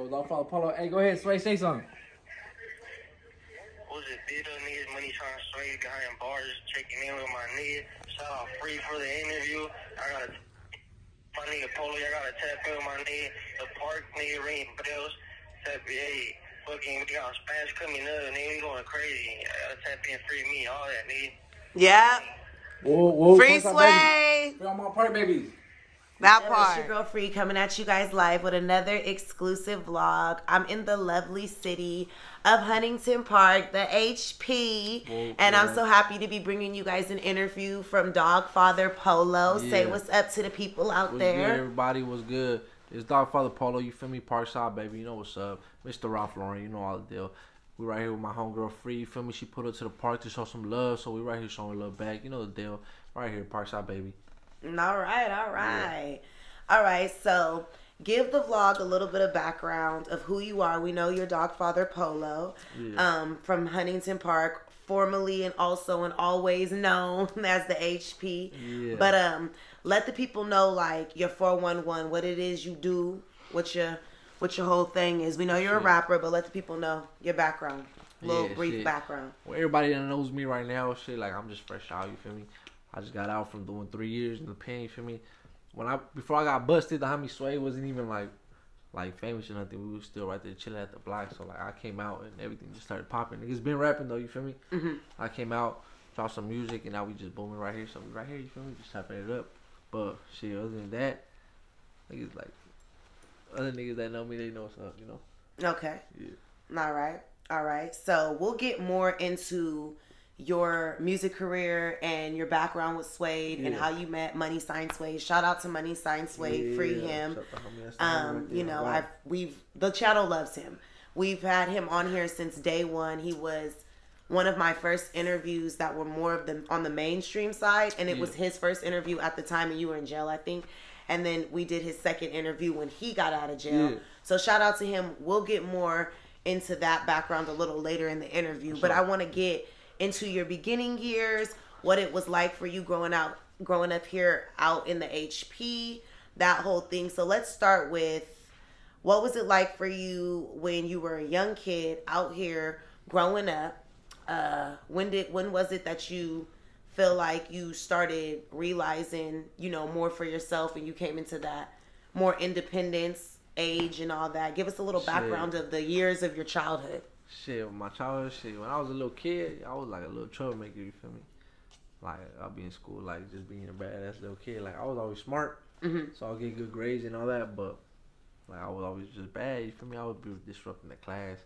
Yo, DoggFatherPoloh. Hey, go ahead, Sway, say something. What's it, big up niggas, money trying to sway behind bars, checking in with my nigga. Shout out Free for the interview. My nigga Polo, I gotta tap in with my nigga. The park, nigga, ringing bells. Tap in, hey, fucking, we got Spanish coming up, nigga, we going crazy. I gotta tap in, free me, all that, nigga. Yeah. Whoa, Free Sway. Free on my part, babies. That part. It's your girl Free coming at you guys live with another exclusive vlog. I'm in the lovely city of Huntington Park, the HP. And I'm so happy to be bringing you guys an interview from DoggFatherPoloh. Yeah. Say what's up to the people out What's there. Good, everybody, what's good? It's DoggFatherPoloh, you feel me? Parkside, baby, you know what's up. Mr. Ralph Lauren, you know all the deal. We right here with my homegirl Free, you feel me? She put her to the park to show some love, so we right here showing love back. You know the deal. Right here, Parkside, baby. All right. All right, so give the vlog a little bit of background of who you are. We know you're DoggFatherPoloh from Huntington Park, formerly and also and always known as the HP. Yeah. But let the people know, like, your 411, what it is you do, what your whole thing is. We know you're a rapper, but let the people know your background. Brief background. Well, everybody that knows me right now, shit, like, I'm just fresh out, you feel me? I just got out from doing 3 years in the pen, you feel me? Before I got busted, the homie Sway wasn't even like famous or nothing. We was still right there chilling at the block. So like I came out and everything just started popping. Niggas been rapping though, you feel me? I came out, dropped some music, and now we just booming right here. So we right here, you feel me? Just tapping it up. But shit, other than that, niggas like other niggas that know me, they know what's up, you know? Okay. Yeah. All right. So we'll get more into your music career and your background with Suede and how you met Money Sign Suede. Shout out to Money Sign Suede, free him. You know, the channel loves him. We've had him on here since day one. He was one of my first interviews that were more of on the mainstream side, and it was his first interview at the time, and you were in jail, I think. And then we did his second interview when he got out of jail. So shout out to him. We'll get more into that background a little later in the interview, but I want to get into your beginning years, what it was like for you growing up here out in the HP, that whole thing. So let's start with, what was it like for you when you were a young kid out here growing up? When was it that you feel like you started realizing, you know, more for yourself and you came into that more independence age and all that? Give us a little background of the years of your childhood. Shit, my childhood shit. When I was a little kid, I was like a little troublemaker, you feel me? Like, I'll be in school, like, just being a badass little kid. Like, I was always smart, so I'll get good grades and all that, but, like, I was always just bad, you feel me? I would be disrupting the class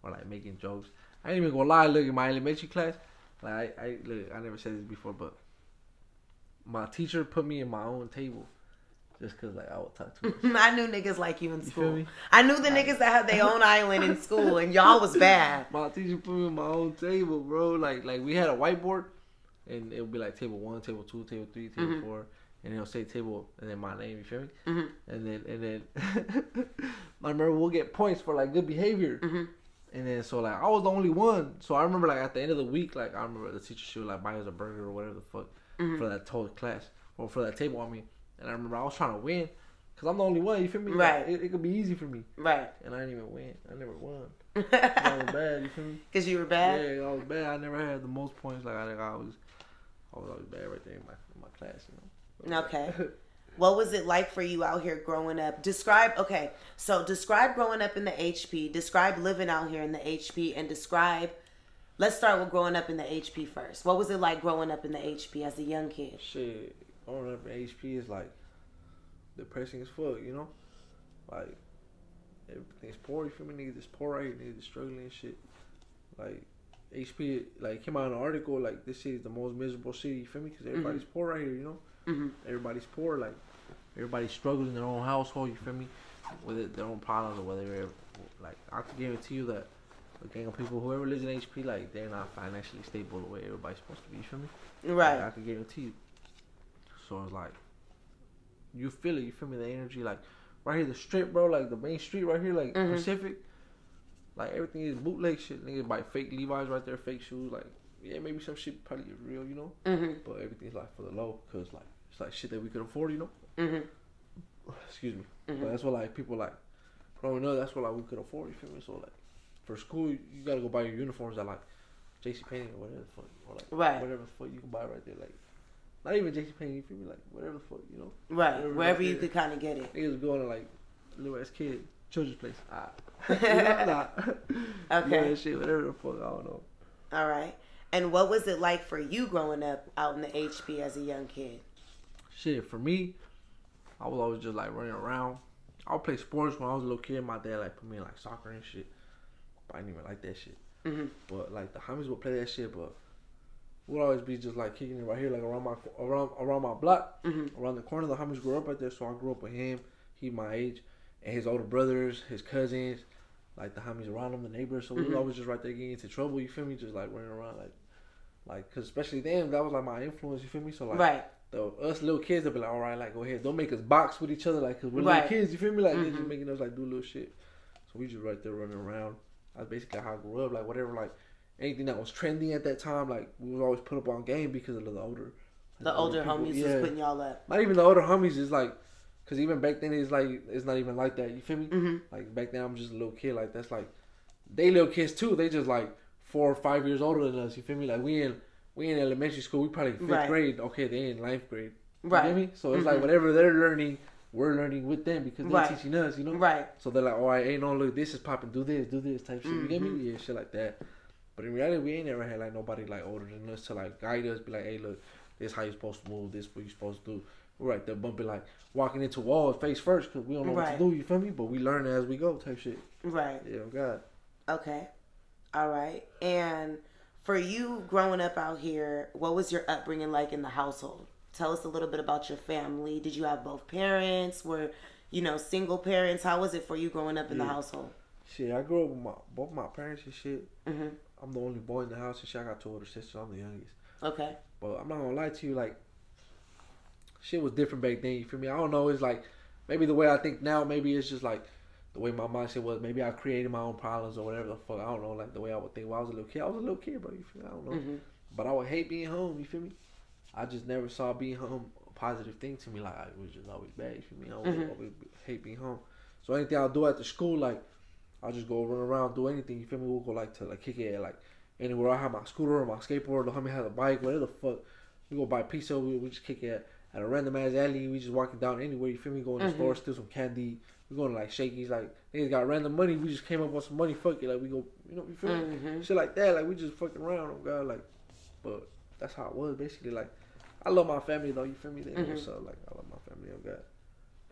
or, like, making jokes. I ain't even gonna lie, look, in my elementary class, like, look, I never said this before, but my teacher put me in my own table. Just cause like I would talk too much. I knew niggas like you in school. You feel me? I knew the niggas that had their own island in school, and y'all was bad. My teacher put me on my own table, bro. Like we had a whiteboard, and it would be like table 1, table 2, table 3, table 4, and it'll say table and then my name. You feel me? And then I remember we'll get points for like good behavior. And then so like I was the only one. So I remember like at the end of the week, like I remember the teacher, she would like buy us a burger or whatever the fuck for that whole class or for that table. I mean. And I remember I was trying to win, because I'm the only one, you feel me? Right. Like, it could be easy for me. Right. And I didn't even win. I never won. I was bad, you feel me? Because you were bad? Yeah, I was bad. I never had the most points. Like, I was always bad right there in my class, you know? Okay. What was it like for you out here growing up? Describe growing up in the HP, describe living out here in the HP, and let's start with growing up in the HP first. What was it like growing up in the HP as a young kid? Shit. Growing up in HP is like depressing as fuck, you know? Like everything's poor, you feel me? Niggas is poor right here, niggas is struggling and shit. Like HP, like came out in an article like this city is the most miserable city, you feel me? Because everybody's poor right here, you know? Everybody's poor, like everybody's struggling in their own household, you feel me? With their own problems or whatever. Like I can guarantee you that a gang of people, whoever lives in HP, like they're not financially stable the way everybody's supposed to be, you feel me? Right. Like, I can guarantee you. So it's like, you feel it, you feel me, the energy, like, right here, the strip, bro, like, the main street right here, like, Pacific, like, everything is bootleg shit, niggas buy fake Levi's right there, fake shoes, like, yeah, maybe some shit probably is real, you know, but everything's, like, for the low, because, like, it's, like, shit that we could afford, you know, excuse me, but that's what, like, people, like, growing up, that's what like we could afford. You feel me? So like for school, you gotta go buy your uniforms at like JCPenney or whatever the fuck, or like whatever the fuck you can buy right there. Like not even JCPenney. You feel me? Like whatever the fuck, you know? Right. Wherever you could kind of get it. Niggas going to like little ass kid children's place. Nah. Okay. Yeah, shit, whatever the fuck. I don't know. All right. And what was it like for you growing up out in the HP as a young kid? Shit, for me, I was always just like running around. I would play sports when I was a little kid. My dad like put me in like soccer and shit. But I didn't even like that shit. Mm-hmm. But like the homies would play that shit, but we'd always be just like kicking it right here, like around my block, around the corner. The homies grew up right there, so I grew up with him. He my age, and his older brothers, his cousins, like the homies around him, the neighbors. So we was always just right there getting into trouble. You feel me? Just like running around, like, cause especially them, that was like my influence. You feel me? So like, us little kids, they'll be like, all right, like go ahead, don't make us box with each other, like, cause we're little kids. You feel me? Like they just making us like do little shit. So we just right there running around. That's basically how I grew up. Like whatever, like anything that was trending at that time, like we was always put up on game because of the older homies was putting y'all up. Not even the older homies is like, cause even back then it's like it's not even like that. You feel me? Like back then I'm just a little kid. Like that's like they little kids too. They just like 4 or 5 years older than us. You feel me? Like we in elementary school. We probably 5th grade. Okay, they in 9th grade. You feel me? So it's like whatever they're learning, we're learning with them because they're teaching us. You know? Right. So they're like, all right, ain't no look, this is popping. Do this type shit. You get me? Yeah, shit like that. But in reality, we ain't never had like nobody like older than us to like guide us, be like, hey, look, this how you supposed to move, this what you supposed to do. We're right there bumping like walking into walls face first because we don't know what to do. You feel me? But we learn as we go, type shit. Right. Yeah, God. Okay. All right. And for you growing up out here, what was your upbringing like in the household? Tell us a little bit about your family. Did you have both parents? Were single parents? How was it for you growing up in the household? Shit, I grew up with both my parents and shit. I'm the only boy in the house and shit. I got 2 older sisters. I'm the youngest. Okay. But I'm not gonna lie to you, like, shit was different back then. You feel me? I don't know. It's like maybe the way I think now. Maybe it's just like the way my mindset was. Maybe I created my own problems or whatever the fuck. I don't know. Like the way I would think when I was a little kid. I was a little kid, bro. You feel me? I don't know. But I would hate being home. You feel me? I just never saw being home a positive thing to me. Like it was just always bad. You feel me? I always hate being home. So anything I'll do after school, like I'll just go run around, do anything. You feel me? We'll go like to like kick it at like anywhere. I have my scooter or my skateboard. The homie has a bike. Whatever the fuck. We go buy pizza. We just kick it at a random ass alley. We just walking down anywhere. You feel me? Go in the store, steal some candy. We going to like Shakey's. Like niggas got random money. We just came up with some money. Fuck it. Like we go. You feel me? Shit like that. Like we just fucking around. Oh God. Like, but that's how it was basically. Like I love my family though. You feel me? They know what's up. Like I love my family. Oh God.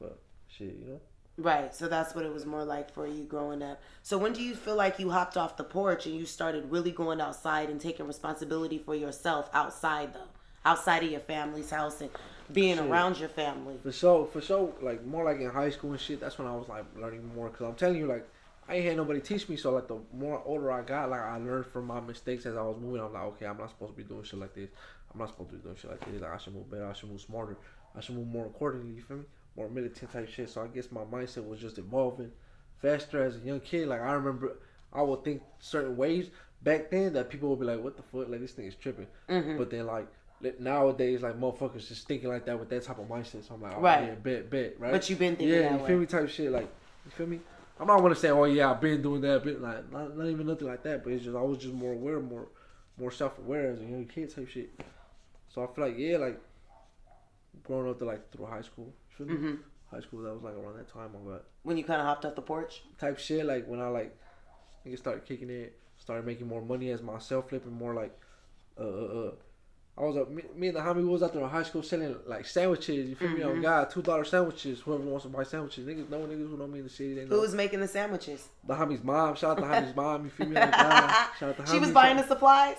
But shit, Right, so that's what it was more like for you growing up. So when do you feel like you hopped off the porch and you started really going outside and taking responsibility for yourself outside though? Outside of your family's house and being around your family? For sure, like more like in high school and shit, that's when I was like learning more. Cause I'm telling you, like I ain't had nobody teach me. So like the more older I got, like I learned from my mistakes as I was moving. I'm like, okay, I'm not supposed to be doing shit like this. I'm not supposed to be doing shit like this. Like I should move better. I should move smarter. I should move more accordingly. You feel me? More militant type shit. So I guess my mindset was just evolving faster as a young kid. Like I remember I would think certain ways back then that people would be like, what the fuck? Like this thing is tripping. But then like nowadays, like motherfuckers just thinking like that with that type of mindset. So I'm like, oh yeah, bet, right? But you've been thinking that way. You feel me? Type shit. Like, you feel me? I'm not gonna say, oh yeah, I've been doing that, but like not even nothing like that. But it's just I was just more aware, more self-aware as a young kid type shit. So I feel like like growing up to like through high school. You feel me? High school, that was like around that time. When you kind of hopped off the porch? Type shit, like when I like niggas started kicking it, started making more money as myself, flipping more like I was me and the homie was out there in high school selling like sandwiches. You feel me? Oh God, $2 sandwiches. Whoever wants to buy sandwiches, niggas who know me in the city. They know. Who was making the sandwiches? The homie's mom. Shout out to homie's mom. You feel me? Like, shout out to homie. She was buying the supplies.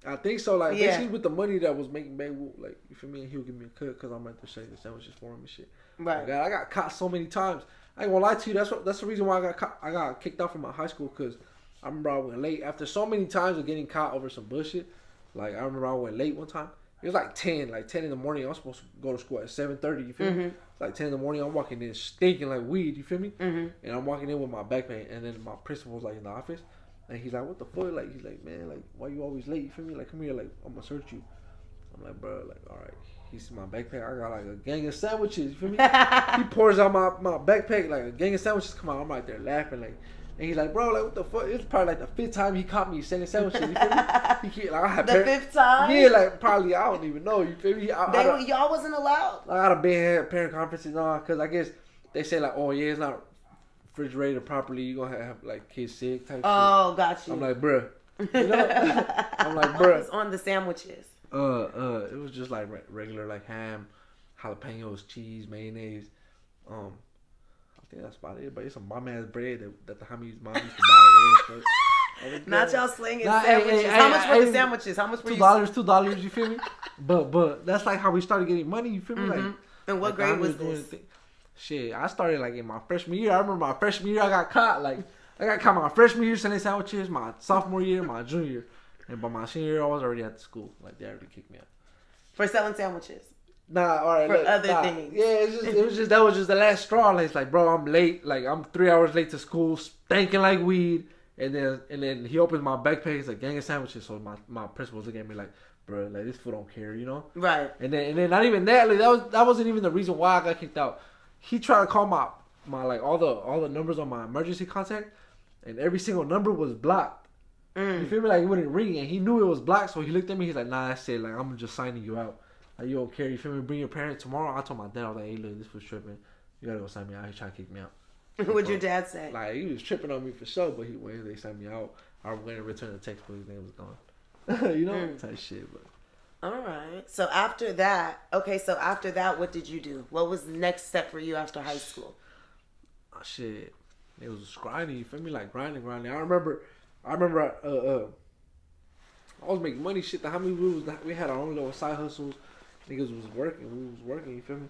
I think so. Like basically with the money that was making back, like you feel me, and he'll give me a cut because I'm right there selling the sandwiches for him and shit. Right. Oh God, I got caught so many times. I ain't gonna lie to you. That's the reason why I got kicked out from my high school because I remember I went late after so many times of getting caught over some bullshit. Like I remember I went late one time. It was like 10 in the morning. I was supposed to go to school at 7:30. You feel me? It's like 10 in the morning. I'm walking in stinking like weed. You feel me? And I'm walking in with my backpack, and then my principal was like in the office, and he's like, "What the fuck?" Like he's like, "Man, like why you always late?" You feel me? Like come here, like I'm gonna search you. I'm like, bro, like all right. he sees my backpack. I got like a gang of sandwiches. You feel me? He pours out my backpack like a gang of sandwiches. Come on, I'm right there laughing like. And he's like, bro, like, what the fuck? It's probably like the 5th time he caught me selling sandwiches. You feel me? Like, I had the 5th time? Yeah, like, probably, I don't even know. You feel me? Y'all wasn't allowed? I had a big parent conferences on because I guess they say, like, oh, yeah, it's not refrigerated properly. You're going to have, like, kids sick type shit. Oh, got you. I'm like, bruh. You know? I'm like, bruh. What was on the sandwiches? It was just, like, regular, like, ham, jalapenos, cheese, mayonnaise, I think that's about it, but it's some bomb ass bread that the homies mom used to buy. Not y'all slinging sandwiches. How much were the sandwiches? How much were $2, you feel me? But that's like how we started getting money, you feel me? Like, and what grade was this? Shit, I started like in my freshman year. I remember my freshman year I got caught. Like I got caught my freshman year selling sandwiches, my sophomore year, my junior year. And by my senior year I was already at the school. Like they already kicked me out. For selling sandwiches? Nah, all right. For other things. Yeah, that was just the last straw. Like, it's like, bro, I'm late. Like, I'm 3 hours late to school, stinking like weed. And then he opens my backpack. It's a gang of sandwiches. So my principal's looking at me like, bro, like this fool don't care, you know? Right. And then not even that. Like that wasn't even the reason why I got kicked out. He tried to call my like all the numbers on my emergency contact, and every single number was blocked. You feel me? Like it wouldn't ring, and he knew it was blocked. So he looked at me. He's like, nah, that's it. Like I'm just signing you out. Like, you don't care, you feel me? Bring your parents tomorrow. I told my dad, I was like, hey, look, this was tripping. You gotta go sign me out. He tried to kick me out. What'd your dad say? Like, he was tripping on me for sure, but when they signed me out, I went and returned the text, but his name was gone. You know? Type shit, but. All right. So after that, what did you do? What was the next step for you after high school? Oh, shit. It was grinding, you feel me? Like, grinding. I remember, I was making money, shit. How many we had our own little side hustles. Niggas was working. We was working. You feel me?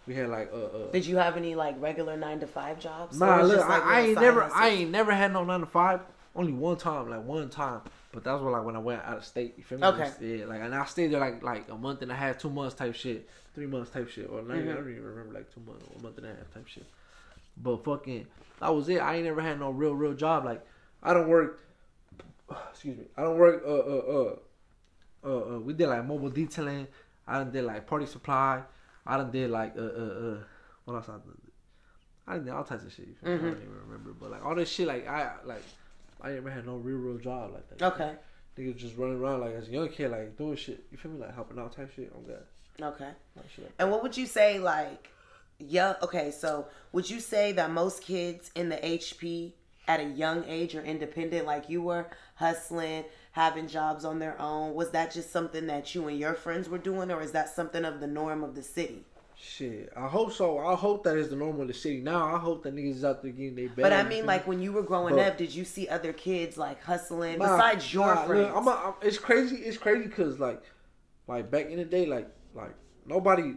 We had like Did you have any like regular 9-to-5 jobs? Nah, look, I ain't never had no 9-to-5. Only one time. But that was when I went out of state. You feel me? Okay. Yeah, like and I stayed there like a month and a half, 2 months type shit, 3 months type shit, or I don't even remember like 2 months, or a month and a half type shit. But fucking, that was it. I ain't never had no real job. Like I don't work. Excuse me. I don't work. We did like mobile detailing. I done did like party supply. I done did like what else I done did all types of shit. I don't even remember, but like all this shit, like I never had no real job like that. Okay. Niggas just running around like as a young kid, like doing shit. You feel me? Like helping out type shit on that. Okay. Like and what would you say like? Yeah. Okay. So would you say that most kids in the HP at a young age are independent, like you were, hustling, having jobs on their own? Was that just something that you and your friends were doing, or is that something of the norm of the city? Shit, I hope so. I hope that is the norm of the city. Now I hope that niggas is out there getting their bag. But I mean, like when you were growing up, did you see other kids like hustling besides your friends? Look, it's crazy. It's crazy because like back in the day, like everybody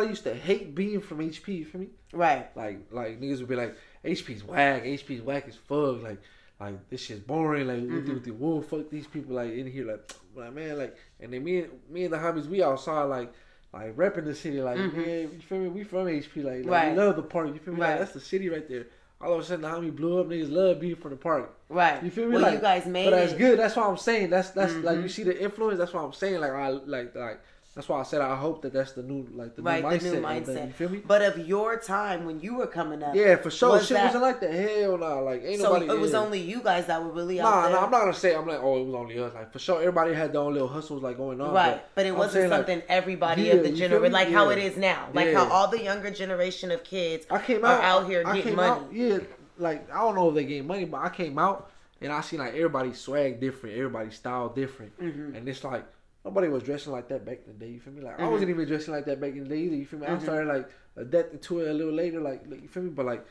used to hate being from HP. You feel me? Right. Like niggas would be like, HP's whack as fuck. Like this shit's boring. Like we do with the wolf. Fuck these people. Like in here, like man, like and then me and the homies, we outside like repping the city. Like man, you feel me? We from HP. Like we love the park. You feel me? Like that's the city right there. All of a sudden the homie blew up. Niggas love being from the park. Right. You feel me? Well, like, you guys made it. But that's good. That's what I'm saying. That's like you see the influence. That's what I'm saying. Like that's why I said I hope that's the new new mindset. You feel me? But of your time when you were coming up, yeah, for sure, shit wasn't like that. Hell nah, like ain't nobody. So it was only you guys that were really out there. Nah, I'm not gonna say. I'm like, oh, it was only us. Like for sure, everybody had their own little hustles like going on. Right, but it wasn't something everybody of the generation like how it is now. Like how all the younger generation of kids are out here getting money. Like I don't know if they getting money, but I came out and I seen like everybody's swag different, everybody's style different, and it's like. Nobody was dressing like that back in the day, you feel me? Like I wasn't even dressing like that back in the day either, you feel me? I started like adapting to it a little later, like you feel me? But like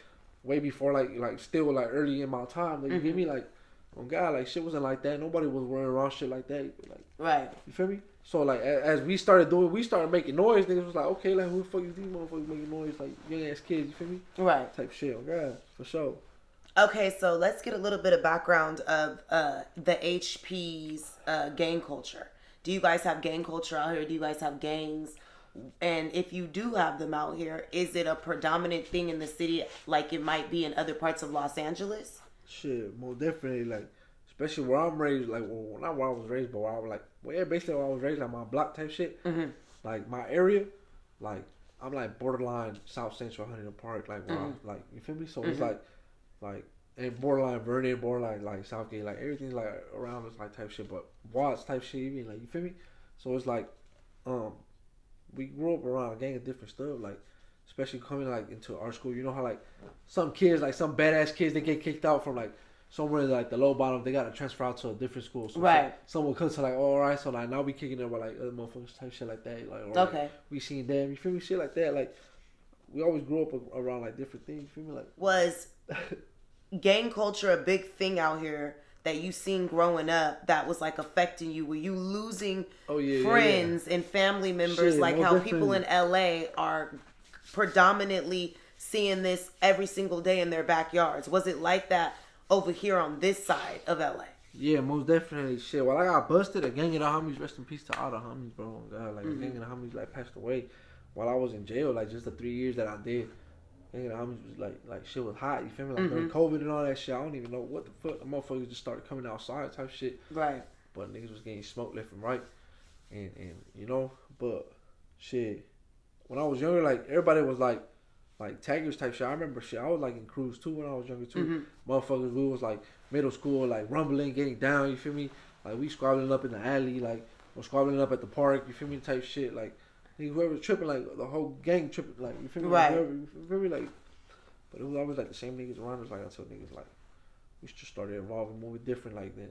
way before like still like early in my time, like you feel me? Like on God, like shit wasn't like that. Nobody was wearing raw shit like that. Like right. You feel me? So like as we started making noise, niggas was like, okay, like who the fuck is these motherfuckers making noise like young ass kids, you feel me? Right. Type shit, on God, for sure. Okay, so let's get a little bit of background of the HP's gang culture. Do you guys have gang culture out here? Do you guys have gangs? And if you do have them out here, is it a predominant thing in the city like it might be in other parts of Los Angeles? Shit, most definitely. Like, especially where I'm raised, like, well, not where I was raised, but where I was like, well, yeah, basically where I was raised, like my block type shit. like my area, like I'm like borderline South Central Huntington Park, like where like you feel me? So it's like and borderline Vernon, borderline like Southgate, like everything's like around us like type shit, but Watts type shit, even like you feel me? So it's like, we grew up around a gang of different stuff, like especially coming like into our school. You know how like some kids, like some badass kids, they get kicked out from like somewhere like the low bottom, they gotta transfer out to a different school. So right. Some will come to like, oh, all right, so like now we kicking it with like other motherfuckers type shit like that. Like, or, okay. Like, we seen them, you feel me? Shit like that. Like we always grew up around like different things. You feel me? Like was gang culture a big thing out here that you seen growing up that was like affecting you? Were you losing friends and family members? Shit, like how people in LA are predominantly seeing this every single day in their backyards. Was it like that over here on this side of LA? Yeah, most definitely. Shit, while I got busted, a gang of the homies, rest in peace to all the homies, bro. God, like a gang of the homies like passed away while I was in jail. Like just the 3 years that I did. Gang of the homies was like shit was hot. You feel me? Like during COVID and all that shit. I don't even know what the fuck. The motherfuckers just started coming outside type shit. Right. But niggas was getting smoked left and right, and you know. But shit, when I was younger, like everybody was like taggers type shit. I remember shit. I was like in crews too when I was younger too. Motherfuckers, we was like middle school, like rumbling, getting down. You feel me? Like we squabbling up in the alley, like or squabbling up at the park. You feel me? Type shit. Like whoever was tripping, like the whole gang tripping. Like you feel me? Right. Like, whoever, you feel me? Like, but it was always like the same niggas around us. Like until niggas like we just started evolving more different. Like then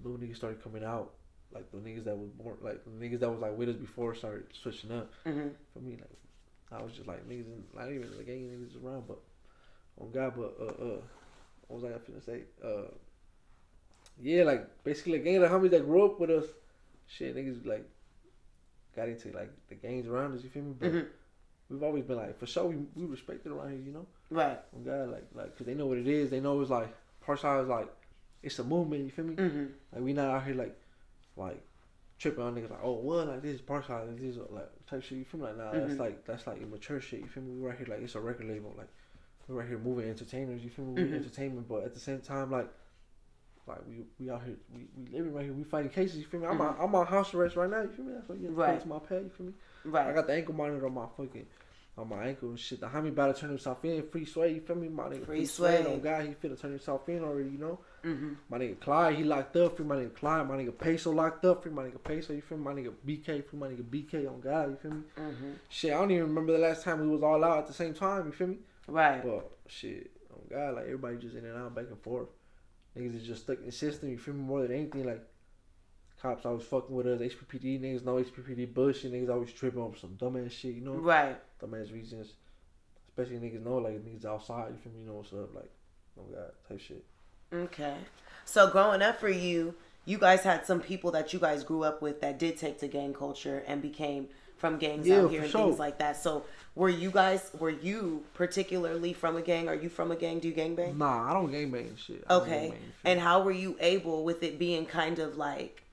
little niggas started coming out. Like the niggas that was born, like the niggas that was like with us before started switching up. For me, like. I was just like niggas, not even the gang niggas around, but on God, but what was I finna say? Yeah, like basically a gang of the homies that grew up with us, shit, niggas like got into like the gangs around us. You feel me? But we've always been like for sure we respect it around here, you know? Right. On God, like cause they know what it is. They know it's like Parkside is like it's a movement. You feel me? Like we not out here like. Tripping on niggas like, oh, what, like this is Parkside, like this is like type shit. You feel me? Like, nah, that's like immature shit. You feel me? We right here like it's a record label. Like we right here moving entertainers. You feel me? We entertainment, but at the same time, like we out here, we living right here. We fighting cases. You feel me? I'm on house arrest right now. You feel me? That's what you have to pay to my pay. You feel me? Right. I got the ankle monitor on my ankle and shit. The homie about to turn himself in. Free Sway, you feel me? My nigga Free Sway. Oh God, he finna turn himself in already, you know? My nigga Clyde, he locked up. Free my nigga Clyde. My nigga Peso locked up. Free my nigga Peso, you feel me? My nigga BK. Free my nigga BK on God, you feel me? Shit, I don't even remember the last time we was all out at the same time, you feel me? Right. But shit, on God, like everybody just in and out, back and forth. Niggas is just stuck in the system, you feel me? More than anything, like cops always fucking with us. HPPD niggas know HPPD bullshit. Niggas always tripping on some dumbass shit, you know? Right. Dumbass reasons. Especially niggas know, like, niggas outside, you feel me? You know what's up, like, oh God, type shit. Okay. So growing up for you, you guys had some people that you guys grew up with that did take to gang culture and became from gangs out here and things like that. So were you particularly from a gang? Are you from a gang? Do you gangbang? Nah, I don't gangbang shit. Okay. And how were you able, with it being kind of like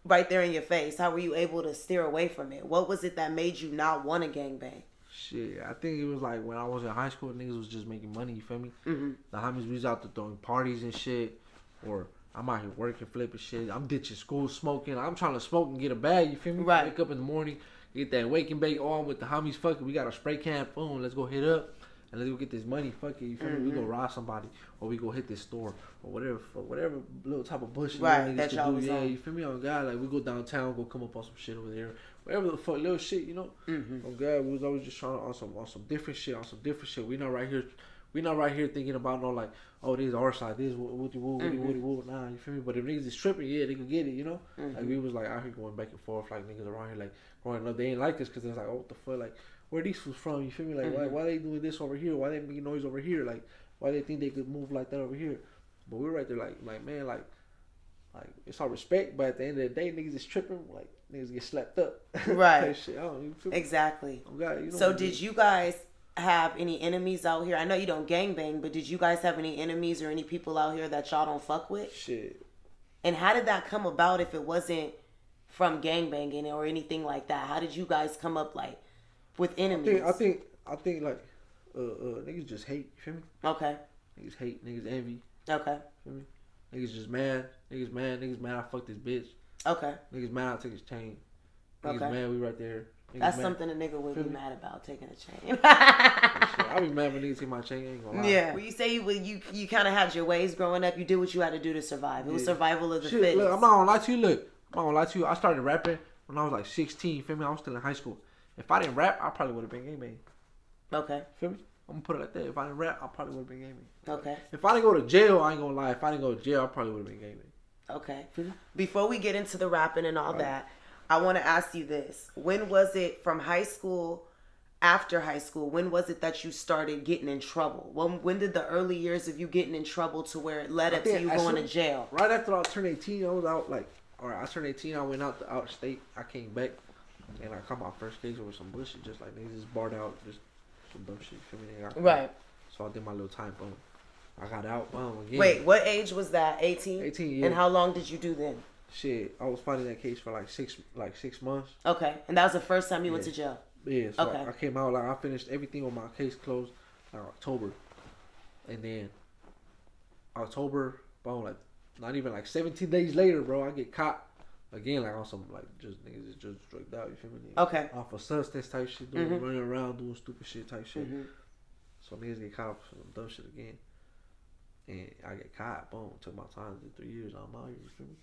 right there in your face, how were you able to steer away from it? What was it that made you not want to gangbang? Shit, I think it was like when I was in high school, niggas was just making money, you feel me? The homies, we was out there throwing parties and shit, or I'm out here working, flipping shit. I'm ditching school, smoking. I'm trying to smoke and get a bag, you feel me? Right. Wake up in the morning, get that wake and bake on with the homies, fuck it. We got a spray can, boom, let's go hit up. And let's go get this money, fuck it, you feel me? We go rob somebody, or we go hit this store, or whatever little type of bullshit that y'all do. was Yeah, on. you feel me? On God, like we go downtown, go come up on some shit over there, whatever the fuck, little shit, you know? On God, we was always just trying on some different shit, We not right here thinking about no like, oh, this is our side, this woody. Nah, you feel me? But if niggas is tripping, yeah, they could get it, you know? Like we was like out here going back and forth, like niggas around here like growing up, they ain't like us because it's like, oh, what the fuck, like. Where these fools from? You feel me? Like why they doing this over here? Why they making noise over here? Like why they think they could move like that over here? But we're right there like man, like it's our respect. But at the end of the day, niggas is tripping. Like niggas get slapped up. Right. Shit, I don't even feel exactly. Oh God, you know so did you guys have any enemies out here? I know you don't gangbang, but did you guys have any enemies or any people out here that y'all don't fuck with? Shit. And how did that come about if it wasn't from gangbanging or anything like that? How did you guys come up like with enemies? I think like niggas just hate, you feel me? Okay. Niggas hate, niggas envy. Okay. Feel me? Niggas just mad. Niggas mad I fucked this bitch. Okay. Niggas mad I took his chain. Niggas mad we right there. That's something a nigga would be mad about, taking a chain. I be mad when niggas take my chain. Ain't gonna lie. Yeah. Well, you say you kind of had your ways growing up. You did what you had to do to survive. It was survival of the fittest. Look, I'm not gonna lie to you. I'm not gonna lie to you. I started rapping when I was like 16. Feel me? I was still in high school. If I didn't rap, I probably would have been gangbang. Okay. Feel me? I'm gonna put it like that. If I didn't rap, I probably would have been gangbang. Okay. If I didn't go to jail, I ain't gonna lie. If I didn't go to jail, I probably would have been gangbang. Okay. Before we get into the rapping and all that, I want to ask you this. When was it from high school, after high school, when was it that you started getting in trouble? When did the early years of you getting in trouble to where it led up to you going to jail? Right after I turned 18, I was out I turned 18, I went out of state. I came back, and I caught my first case over some bullshit, just like niggas just barred out, just some dumb shit. Feel me? Right. So I did my little time, boom. I got out, boom, again. Wait, what age was that? 18? 18, yeah. And how long did you do then? Shit, I was fighting that case for like six months. Okay, and that was the first time you went to jail? Yeah, so okay. I came out, I finished everything on my case closed October. And then October, boom, not even 17 days later, bro, I get caught. Again, on some, just niggas just drugged out, you feel me? Okay. Off of substance type shit, running around doing stupid shit type shit. So niggas get caught for some dumb shit again. And I get caught, boom, took my time, did 3 years, I'm out here, you feel me?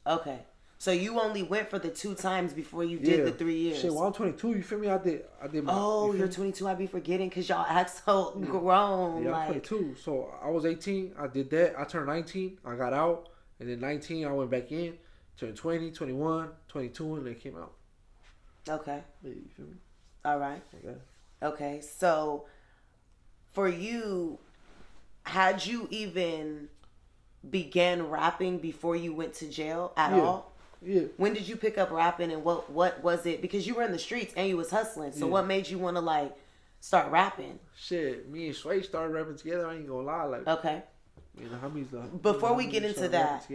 Okay. So you only went for the 2 times before you did the 3 years. Shit, well, I'm 22, you feel me? I did my... Oh, you're 22, I be forgetting because y'all act so grown. Yeah, I'm 22. So I was 18, I did that. I turned 19, I got out. And then 19, I went back in. Turned 20, 21, 22, and then came out. Okay. Yeah, you feel me? All right. Okay, so for you, had you even began rapping before you went to jail at all? Yeah. When did you pick up rapping, and what was it? Because you were in the streets and you was hustling. So what made you want to start rapping? Shit, me and Sway started rapping together. I ain't gonna lie. Okay. You know, Before we get into that,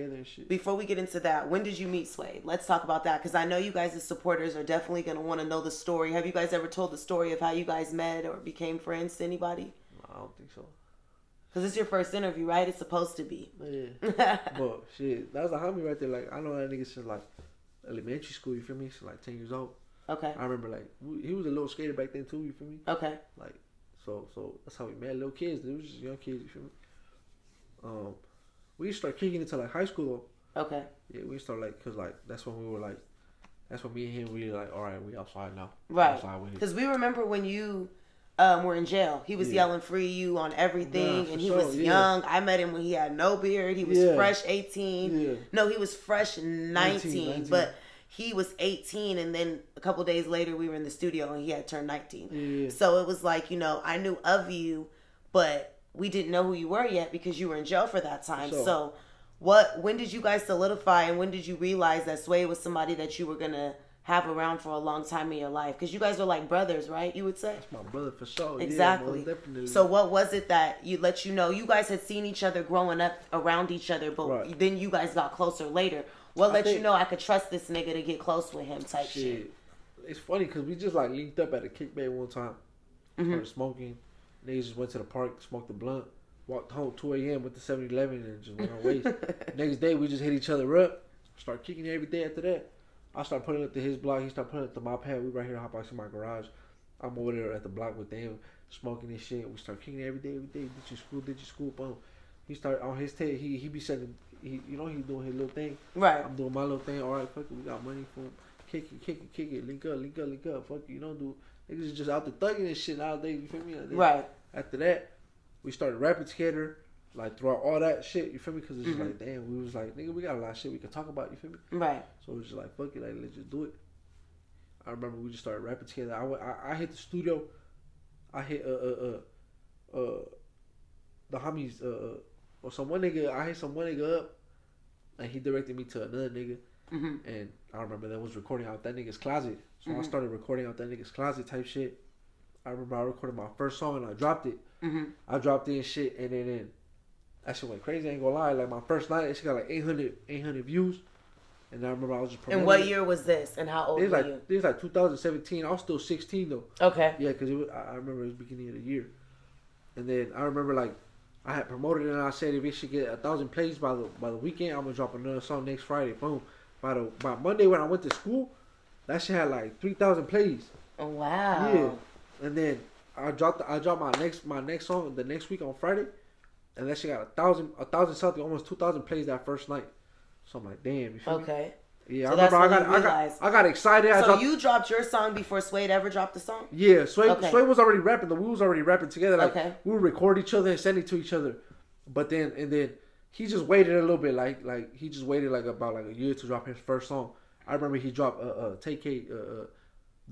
when did you meet Sway? Let's talk about that, because I know you guys as supporters are definitely going to want to know the story. Have you guys ever told the story of how you guys met or became friends to anybody? No, I don't think so. Because it's your first interview, right? It's supposed to be. Yeah. But shit, that was a homie right there. I know that nigga since elementary school, you feel me? Since 10 years old. Okay. I remember he was a little skater back then too, you feel me? Okay. So that's how we met, little kids. It was just young kids, you feel me? We started kicking into high school though. Okay. Yeah, we started cause that's when we were that's when me and him really all right, we outside now. Right. Because we remember when you were in jail. He was yelling free you on everything, and he was young. I met him when he had no beard. He was fresh 18. Yeah. No, he was fresh 19. But he was 18, and then a couple days later we were in the studio and he had turned 19. Yeah. So it was I knew of you, but we didn't know who you were yet because you were in jail for that time. So when did you guys solidify, and when did you realize that Sway was somebody that you were going to have around for a long time in your life? Because you guys were like brothers, right? You would say? That's my brother for sure. Exactly. Yeah, definitely. So what was it that let you know? You guys had seen each other growing up around each other, but then you guys got closer later. What let you know I could trust this nigga to get close with him type shit? It's funny because we just linked up at a kickback one time. Started smoking. Niggas just went to the park, smoked the blunt, walked home 2 a.m., went to 7-Eleven and just went our ways. Next day, we just hit each other up, start kicking every day after that. I started putting up to his block, he started putting up to my pad. We right here, hop out in my garage. I'm over there at the block with them, smoking this shit. We start kicking every day. Did your school, boom. He started on his tail, he be setting, he doing his little thing. Right. I'm doing my little thing. All right, fuck it, we got money for him. Kick it, link up. Fuck it, you don't do. Niggas is just out there thugging and shit nowadays, you feel me? Right. After that, we started rapping together, throughout all that shit, you feel me? Because it's just damn, we was nigga, we got a lot of shit we can talk about, you feel me? Right. So it was just fuck it, let's just do it. I remember we just started rapping together. I hit the studio. I hit the homies or some one nigga. I hit some one nigga up, and he directed me to another nigga. And I remember that was recording out that nigga's closet. So I started recording out that nigga's closet type shit. I remember I recorded my first song and I dropped it. I dropped it and shit, and then that shit went crazy. I ain't gonna lie. My first night, it got 800 views. And I remember I was just promoting. And what year was this? And how old were you? This was 2017. I was still 16 though. Okay. Yeah, because I remember it was the beginning of the year. And then I remember I had promoted it and I said if it should get 1,000 plays by the weekend, I'm gonna drop another song next Friday. Boom. By Monday when I went to school, that shit had 3,000 plays. Oh, wow. Yeah. And then I dropped my next song the next week on Friday, and that shit got 1,000 something, almost 2,000 plays that first night. So I'm like, damn, you feel me? Okay. Yeah, So I remember I got excited. So you dropped your song before Suede ever dropped the song? Yeah, Suede was already rapping. We was already rapping together. Like we would record each other and send it to each other. But then he just waited a little bit. Like he just waited about a year to drop his first song. I remember he dropped the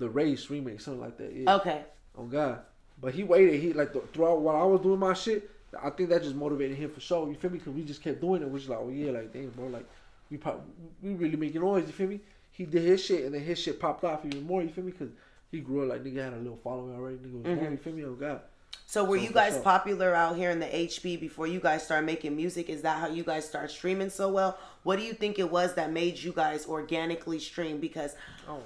Race remix, something like that. Yeah. Okay. Oh God. But he waited. He throughout while I was doing my shit, I think that just motivated him for sure. You feel me? Because we just kept doing it. We're just like, oh yeah, like damn, bro, like we really making noise. You feel me? He did his shit, and then his shit popped off even more. You feel me? Because he grew up like nigga had a little following already. Nigga was born, you feel me? Oh God. So were you guys popular out here in the HB before you guys started making music? Is that how you guys started streaming so well? What do you think it was that made you guys organically stream? Because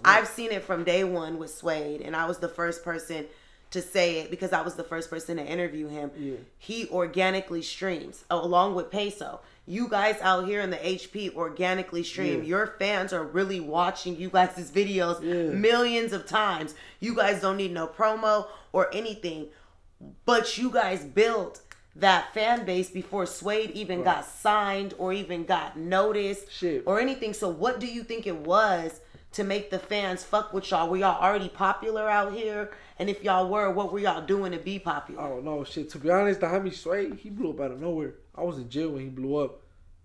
I've seen it from day one with Suede, and I was the first person to say it because I was the first person to interview him. Yeah. He organically streams along with Peso. You guys out here in the HP organically stream. Yeah. Your fans are really watching you guys' videos millions of times. You guys don't need no promo or anything. But you guys built that fan base before Suede even got signed or even got noticed or anything. So what do you think it was to make the fans fuck with y'all? Were y'all already popular out here? And if y'all were, what were y'all doing to be popular? I don't know, shit. To be honest, the homie Suede, he blew up out of nowhere. I was in jail when he blew up.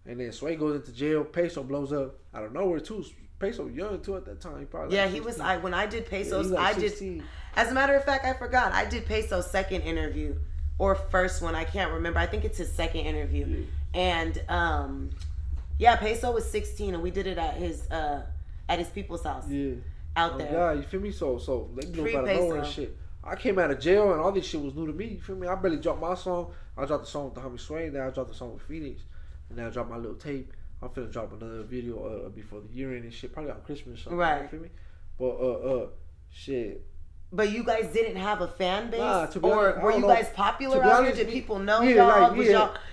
And then Suede goes into jail. Peso blows up out of nowhere, too. Peso young, too, at that time. He probably he was. When I did Peso's, I did. As a matter of fact, I forgot. I did Peso's second interview. Or first one. I can't remember. I think it's his second interview. Yeah. And, Peso was 16, and we did it at his people's house. Yeah. Out there. Yeah, you feel me? So they blew up out of nowhere and shit. I came out of jail and all this shit was new to me. You feel me? I barely dropped my song. I dropped the song with the homie Swain. Then I dropped the song with Phoenix. And then I dropped my little tape. I'm finna drop another video before the year end and shit. Probably on Christmas or something. Right. You feel me? But shit. But you guys didn't have a fan base, or were you guys popular out here? Did people know y'all? Was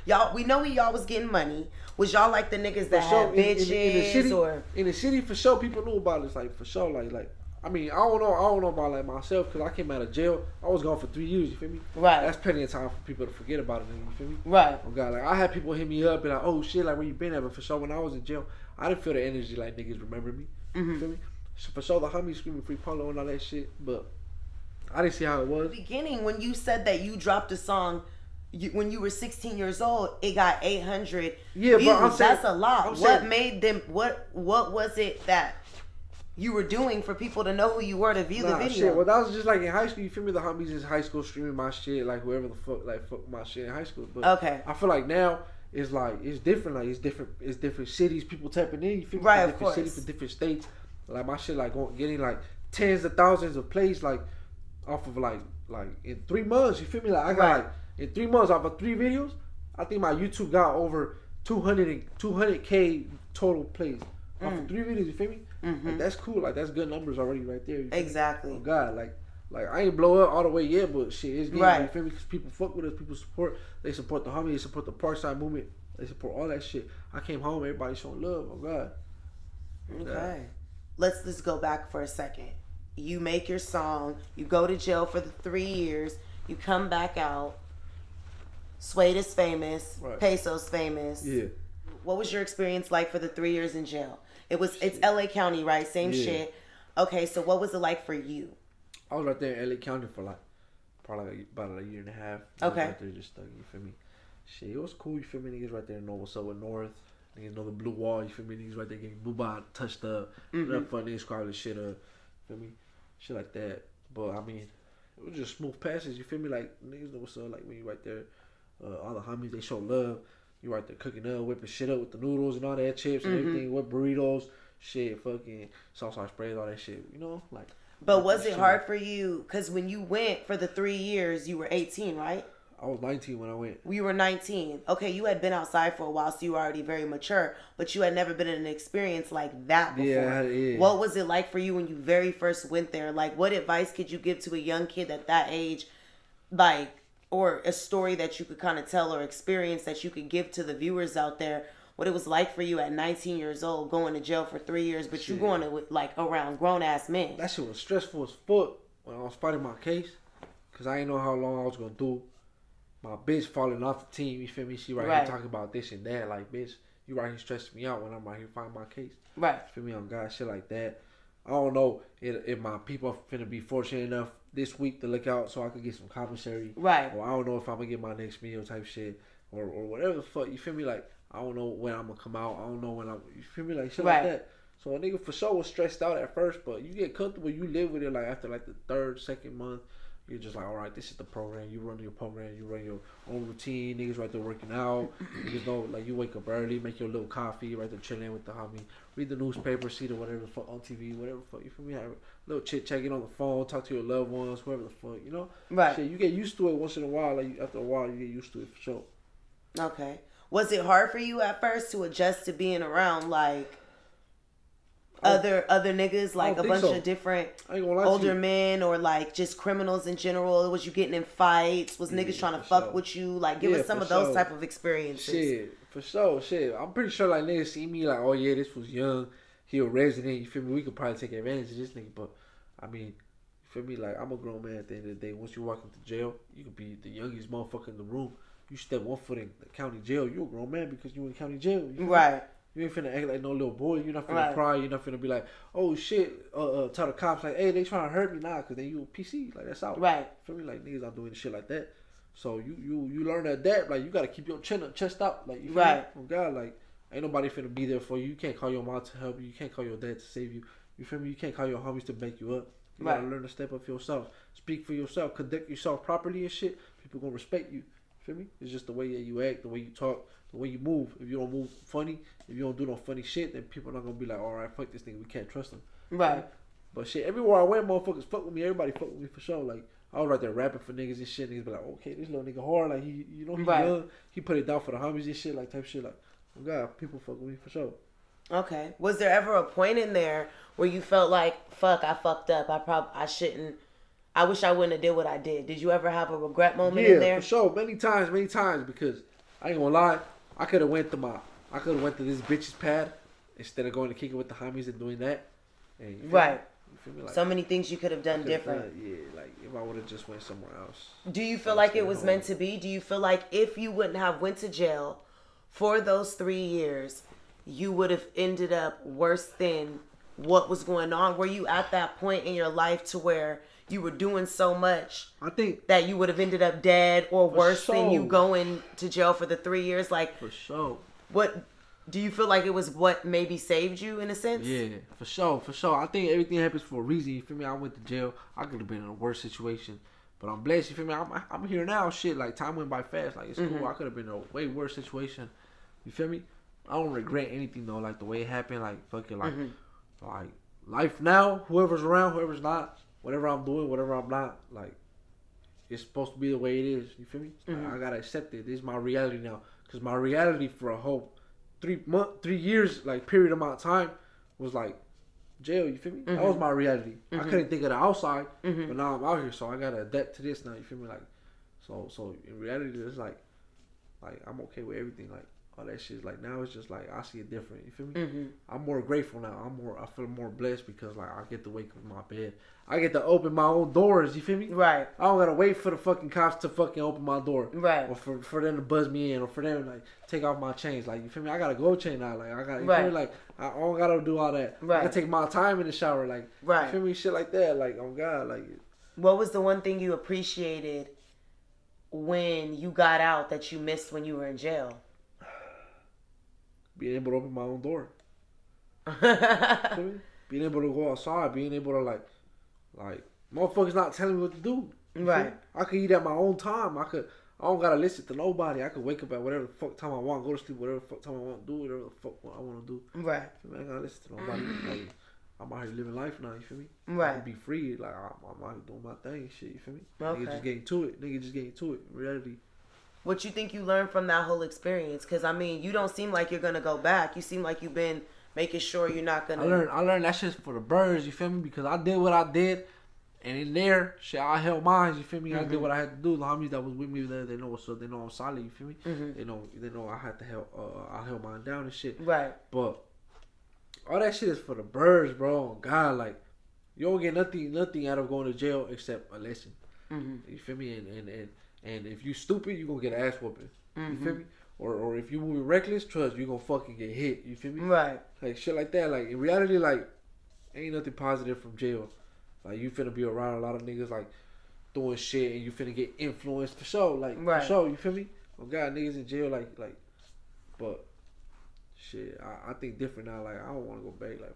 y'all? We know y'all was getting money. Was y'all like the niggas that had bitches in the city? For sure, people knew about it. Like for sure, like I mean, I don't know about like myself because I came out of jail. I was gone for 3 years. You feel me? Right. That's plenty of time for people to forget about it. You feel me? Right. Oh God, like I had people hit me up and like, oh shit, like where you been at? But for sure, when I was in jail, I didn't feel the energy like niggas remember me. You feel me? So for sure, the homies screaming free Polo and all that shit, but I didn't see how it was. In the beginning, when you said that you dropped a song when you were 16 years old, it got 800 views. But I'm saying, that's a lot. What made them? What was it that you were doing for people to know who you were to view the video? Shit. Well, that was just like in high school. You feel me? The homies in high school streaming my shit, like whoever the fuck, like fuck my shit in high school. But I feel like now it's like it's different. Like it's different cities. People tapping in. You feel me? Right, of course. Different cities for different states. Like my shit, like getting like tens of thousands of plays, like off of like in 3 months. You feel me? Like I got like in 3 months off of 3 videos. I think my YouTube got over 200K total plays off of 3 videos. You feel me? Like that's cool. Like that's good numbers already right there. Exactly. Oh God, like I ain't blow up all the way yet, but shit, it's getting you feel me? Because people fuck with us, people support. They support the homie, they support the Parkside movement, they support all that shit. I came home, everybody showing love. Oh God. Okay. Let's just go back for a second. You make your song. You go to jail for the 3 years. You come back out. Suede is famous. Right. Peso's famous. Yeah. What was your experience like for the 3 years in jail? It's LA County, right? Same shit. Okay, so what was it like for you? I was right there in LA County for probably about a year and a half. Okay. Right there just stuck, you feel me? Shit, it was cool, you feel me? Niggas right there know what's up with North. Niggas know the blue wall, you feel me? Niggas right there getting booba touched up. Fun niggas squad this shit up. Feel me? Shit like that. But I mean, it was just smooth passage, you feel me? Like niggas know what's up, like when you right there, all the homies they show love. You right there cooking up, whipping shit up with the noodles and all that chips and everything, with burritos, shit, fucking salsa sprays, all that shit, you know, like. But was it hard for you? Because when you went for the 3 years, you were 18, right? I was 19 when I went. We were 19. Okay, you had been outside for a while, so you were already very mature, but you had never been in an experience like that before. Yeah. What was it like for you when you very first went there? Like, what advice could you give to a young kid at that age, like, or a story that you could kind of tell or experience that you could give to the viewers out there? What it was like for you at 19 years old, going to jail for 3 years, but you going to like around grown ass men. That shit was stressful as fuck. when I was fighting my case, cause I didn't know how long I was gonna do. My bitch falling off the team, you feel me? She right here talking about this and that, like, bitch, you right here stressing me out when I'm right here fighting my case. Right. You feel me? On God, shit like that. I don't know if my people are finna be fortunate enough this week to look out so I could get some commissary. Right. Or I don't know if I'm gonna get my next meal type shit. Or whatever the fuck, you feel me? Like, I don't know when I'm gonna come out. I don't know when you feel me? Like, shit like that. So a nigga for sure was stressed out at first, but you get comfortable, you live with it, like, after, like, the third, second month. You're just like, all right, this is the program. You run your program. You run your own routine. Niggas right there working out. Niggas know, like, you wake up early, make your little coffee, right there chilling with the homie. Read the newspaper, see the whatever the fuck on TV, whatever the fuck. You feel me? Have a little chit chat, get on the phone, talk to your loved ones, whoever the fuck, you know? Right. Shit, you get used to it once in a while. Like, after a while, you get used to it for sure. Okay. Was it hard for you at first to adjust to being around, like, other niggas, like a bunch of different older men, or like just criminals in general? Was you getting in fights? Was niggas trying to fuck with you? Like, give us some of those type of experiences. Shit, for sure. Shit, I'm pretty sure like niggas see me like, oh yeah, this was young. He a resident. You feel me? We could probably take advantage of this nigga, but I mean, you feel me? Like, I'm a grown man at the end of the day. Once you walk into jail, you could be the youngest motherfucker in the room. You step one foot in the county jail, you a grown man because you in county jail. Right. You ain't finna act like no little boy. You're not finna cry. You're not finna be like, oh shit, tell the cops like, hey, they trying to hurt me now, because then you a PC. Like, that's out. Right. Feel me? Like, niggas not doing shit like that. So you learn to adapt. Like, you gotta keep your chest up. Like, you feel me? Oh God, like, ain't nobody finna be there for you. You can't call your mom to help you. You can't call your dad to save you. You feel me? You can't call your homies to make you up. You gotta learn to step up for yourself. Speak for yourself. Conduct yourself properly and shit. People gonna respect you. Feel me? It's just the way that you act, the way you talk, the way you move. If you don't move funny, if you don't do no funny shit, then people not gonna be like, all right, fuck this thing, we can't trust him. Right. But shit, everywhere I went, motherfuckers fuck with me. Everybody fuck with me for sure. Like, I was right there rapping for niggas and shit. Niggas be like, okay, this little nigga hard. Like, he young. He put it down for the homies and shit, like, type shit. Like, oh God, people fuck with me for sure. Okay. Was there ever a point in there where you felt like, fuck, I fucked up. I shouldn't. I wish I wouldn't have did what I did. Did you ever have a regret moment in there? Yeah, for sure. Many times, because I ain't gonna lie, I could have went to this bitch's pad instead of going to kick it with the homies and doing that. And you feel me? Like, so many things you could have done different. Yeah, like if I would have just went somewhere else. Do you feel like it was meant to be? Do you feel like if you wouldn't have went to jail for those 3 years, you would have ended up worse than what was going on? Were you at that point in your life to where you were doing so much, I think, that you would have ended up dead or worse than you going to jail for the 3 years? Like, for sure. What do you feel like it was what maybe saved you in a sense? Yeah, for sure. I think everything happens for a reason. You feel me? I went to jail. I could have been in a worse situation, but I'm blessed. You feel me? I'm here now. Shit, like, time went by fast. Like, it's cool. I could have been in a way worse situation. You feel me? I don't regret anything though. Like, the way it happened. Like, fucking, like life now. Whoever's around, whoever's not. Whatever I'm doing, whatever I'm not, like, it's supposed to be the way it is. You feel me? I gotta accept it. This is my reality now. Because my reality for a whole 3 years, like, period amount of time was like jail. You feel me? That was my reality. I couldn't think of the outside, but now I'm out here, so I gotta adapt to this now. You feel me? Like, so in reality, it's like I'm okay with everything. Like, all that shit. Like, now it's just like I see it different. You feel me? I'm more grateful now. I feel more blessed because, like, I get to wake up in my bed. I get to open my own doors. You feel me? Right. I don't gotta wait for the fucking cops to fucking open my door. Right. Or for them to buzz me in, or for them to, like, take off my chains. Like, you feel me? I got a gold chain now. Like, I got. You feel me? Like, I don't gotta do all that. Right. I gotta take my time in the shower. Like, you feel me? Shit like that. Like, oh God. Like. What was the one thing you appreciated when you got out that you missed when you were in jail? Being able to open my own door. Being able to go outside. Being able to, like, motherfuckers not telling me what to do. Right. I could eat at my own time. I don't gotta listen to nobody. I could wake up at whatever the fuck time I want, go to sleep whatever the fuck time I want to do, whatever the fuck I want to do. Right. I ain't gotta listen to nobody. Like, I'm out here living life now, you feel me? Right. I can be free. Like, I'm out here doing my thing, shit, you feel me? Okay. Nigga just getting to it. In reality. What you think you learned from that whole experience? Because, I mean, you don't seem like you're going to go back. You seem like you've been making sure you're not going to... I learned that shit for the birds, you feel me? Because I did what I did, and in there, shit, I held mine, you feel me? I did what I had to do. The homies that was with me there, they know what's up. They know I'm solid, you feel me? They know I had to help, I held mine down and shit. Right. But all that shit is for the birds, bro. God, like, You don't get nothing out of going to jail except a lesson. You feel me? And if you stupid, you gonna get an ass whooping. You feel me? Or if you moving reckless, trust you gonna fucking get hit. You feel me? Right. Like shit like that. Like in reality, like ain't nothing positive from jail. Like you finna be around a lot of niggas like doing shit, and you finna get influenced for sure. Like for sure. You feel me? Oh God, niggas in jail like. But shit, I think different now. Like I don't want to go back. Like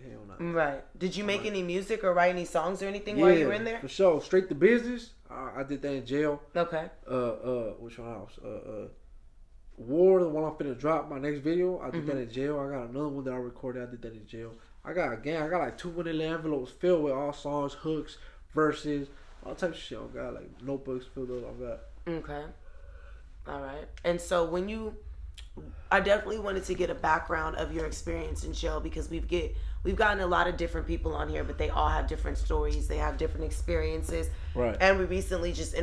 hell no. Right. Did you make any music or write any songs or anything while you were in there? For sure. Straight to business. I did that in jail. Okay. Which one else? War, the one I'm finna drop my next video. I did that in jail. I got another one that I recorded. I did that in jail. I got like 2 vanilla envelopes filled with all songs, hooks, verses, all types of shit. I got like notebooks filled up. I got. Okay. All right. And so I definitely wanted to get a background of your experience in jail because we've gotten a lot of different people on here, but they all have different stories. They have different experiences. Right. And I recently just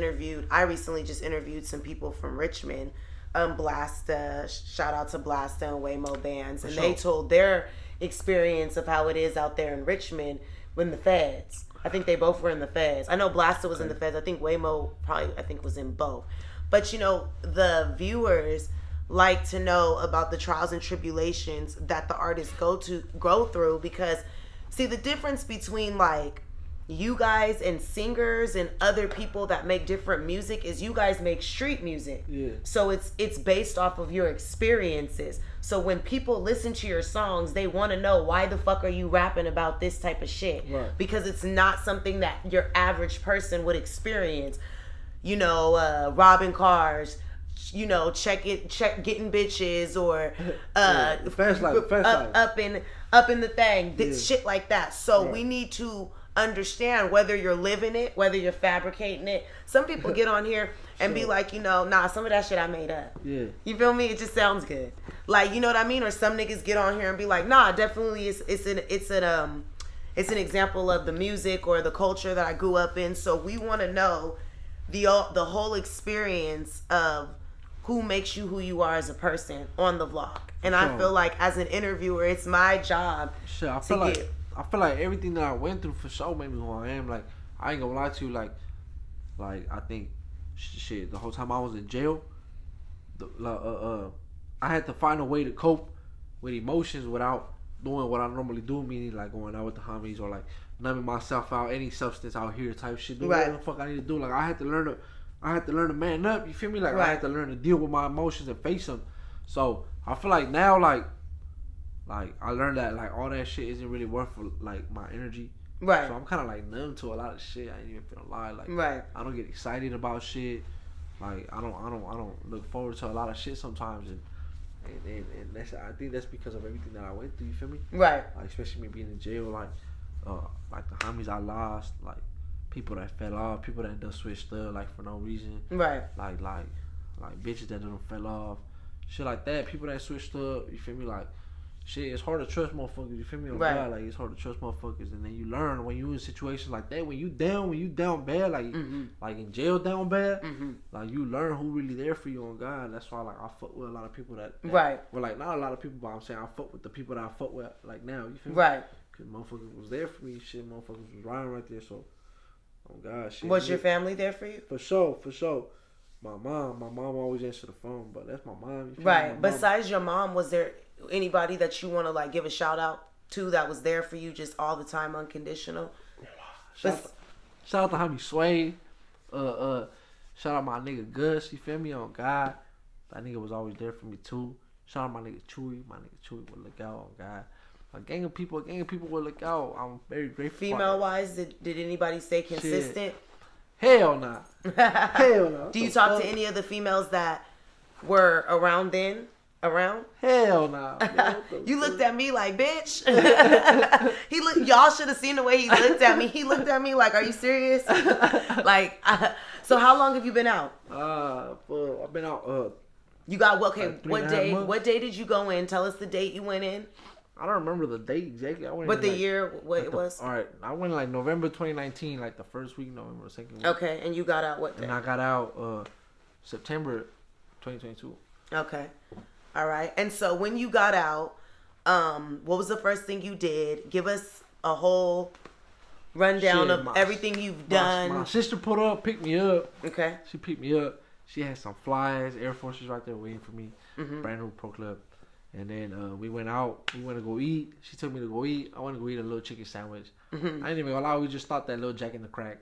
interviewed some people from Richmond. Blasta, shout out to Blasta and Waymo bands, and they told their experience of how it is out there in Richmond when the feds. I think they both were in the feds. I know Blasta was in the feds. I think Waymo was in both. But the viewers like to know about the trials and tribulations that the artists go through because see the difference between like you guys and singers and other people that make different music is you guys make street music. Yeah. So it's based off of your experiences. So when people listen to your songs, they want to know why the fuck are you rapping about this type of shit? Right. Because it's not something that your average person would experience. Robbing cars, getting bitches or fast life. up in the thing, shit like that. So we need to understand whether you're living it, whether you're fabricating it. Some people get on here and be like, nah, some of that shit I made up. Yeah. You feel me? It just sounds good. Like, you know what I mean? Or some niggas get on here and be like, nah, definitely it's an example of the music or the culture that I grew up in. So we want to know the whole experience of who makes you who you are as a person on the vlog. And I feel like as an interviewer, it's my job I feel like everything that I went through for sure made me who I am. Like, I ain't gonna lie to you. Like I think, shit, the whole time I was in jail, I had to find a way to cope with emotions without doing what I normally do, meaning like going out with the homies or like numbing myself out, any substance out here type shit. Do whatever the fuck I need to do. Like, I had to learn to man up. You feel me? Like, I had to learn to deal with my emotions and face them. So I feel like now, like I learned that like all that shit isn't really worth like my energy. Right. So I'm kind of like numb to a lot of shit. I ain't even finna lie. Like, I don't get excited about shit. Like, I don't look forward to a lot of shit sometimes, and that's, I think that's because of everything that I went through. You feel me? Right. Like, especially me being in jail. Like the homies I lost. Like, people that fell off. People that done switched up like for no reason. Right. Like bitches that done fell off. Shit like that. People that switched up. You feel me? Like, shit, it's hard to trust motherfuckers. You feel me? On God, like, it's hard to trust motherfuckers, and then you learn when you in situations like that. When you down bad, like like in jail down bad, like you learn who really there for you on God. That's why like I fuck with a lot of people that well, like not a lot of people, but I'm saying I fuck with the people that I fuck with like now. You feel me? Right. Cause motherfuckers was there for me. Shit, motherfuckers was riding right there. So, oh God, shit. Was your family there for you? For sure. My mom always answered the phone, but that's my mom. Right. Besides your mom, was there anybody that you want to like give a shout out to that was there for you just all the time, unconditional? Shout out to homie Sway. Shout out my nigga Gus. You feel me? On God, that nigga was always there for me too. Shout out my nigga Chewy. My nigga Chewy would look out on God. A gang of people would look out. I'm very grateful. Female wise, did anybody stay consistent? Shit. Hell nah. Hell no. Do you talk to any of the females that were around then? Hell nah. You looked at me like, bitch. Y'all should have seen the way he looked at me. He looked at me like, are you serious? Like, so how long have you been out? I've been out. You got what day? What day did you go in? Tell us the date you went in. I don't remember the date exactly. I went but the year, what it was? All right, I went like November 2019, like the first week, November the second week. Okay, and you got out what day? And I got out September 2022. Okay, all right. And so when you got out, what was the first thing you did? Give us a whole rundown of everything you've done. My sister pulled up, picked me up. Okay. She picked me up. She had some fly-ass Air Forces right there waiting for me. Brand new Pro Club. And then we went out. We went to go eat. She took me to go eat. I went to go eat a little chicken sandwich. I ain't even gonna lie. We just stopped that little Jack in the Crack.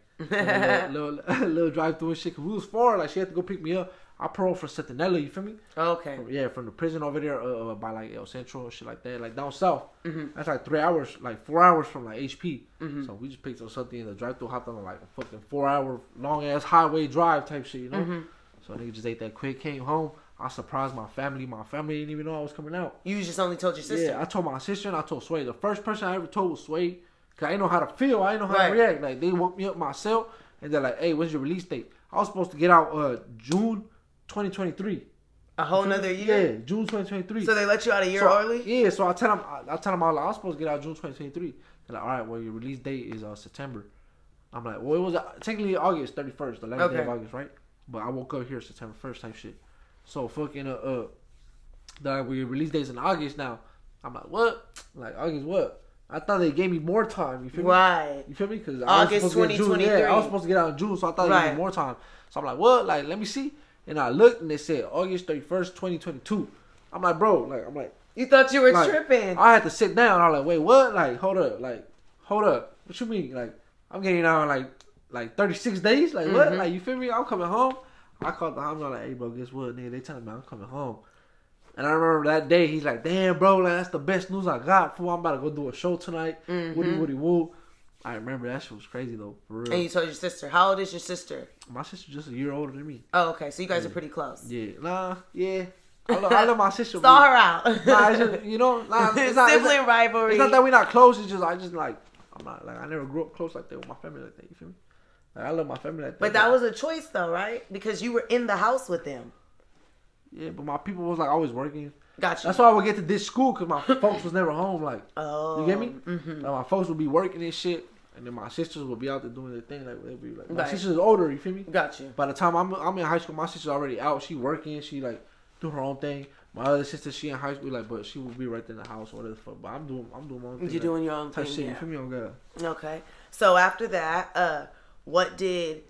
little drive-through and shit. Cause we was far. Like, she had to go pick me up. I paroled for Centinela, you feel me? Okay. From the prison over there by like El Centro and shit like that. Like down south. That's like 3 hours, like 4 hours from like HP. So we just picked up something in the drive-through, hopped on like a fucking 4 hour long-ass highway drive type shit, you know? So nigga just ate that quick, came home. I surprised my family. My family didn't even know I was coming out. You just only told your sister? Yeah, I told my sister and I told Sway. The first person I ever told was Sway. Cause I didn't know how to feel. I didn't know how to react. Like, they woke me up myself and they're like, hey, when's your release date? I was supposed to get out June 2023. A whole nother year? Yeah, June 2023. So they let you out a year early? Yeah, so I tell them I was supposed to get out June 2023. They're like, all right, well, your release date is September. I'm like, well, it was technically August 31st, the last day of August, right? But I woke up here September 1st type shit. So fucking the release date's in August now. I'm like, what? Like, August what? I thought they gave me more time. You feel me? Right. You feel me? Because August 2023. Yeah, I was supposed to get out in June, so I thought they gave me more time. So I'm like, what? Like, let me see. And I looked and they said August 31st, 2022. I'm like, bro, like, you thought you were tripping. I had to sit down. I was like, wait, what? Like, hold up. What you mean? Like, I'm getting out in like 36 days? Like, what? Like, you feel me? I'm coming home. I called the homie. I'm like, hey, bro, guess what? Nigga, they telling me I'm coming home. And I remember that day, he's like, damn, bro, like, that's the best news I got. Fool, I'm about to go do a show tonight. Woody woo. I remember that shit was crazy, though, for real. And you told your sister. How old is your sister? My sister's just a year older than me. Oh, okay. So you guys are pretty close. Yeah. Nah, yeah. I love my sister. Saw her out. Nah, it's just, you know, it's not sibling rivalry. It's not that we're not close. It's just, I never grew up close like that with my family like that. You feel me? Like, I love my family like that. But that was a choice, though, right? Because you were in the house with them. Yeah, but my people was like always working. Gotcha. That's why I would get to this school because my folks was never home. Like, you get me? Mm-hmm. Like, my folks would be working and shit, and then my sisters would be out there doing their thing. Like, they'd be like, my sister's older. You feel me? Gotcha. By the time I'm in high school, my sister's already out. She working. She like do her own thing. My other sister, she in high school, like, but she will be right there in the house or whatever the fuck. But I'm doing my own thing. You're doing your own thing. Shit, yeah. You feel me? On God. Okay. So after that, what did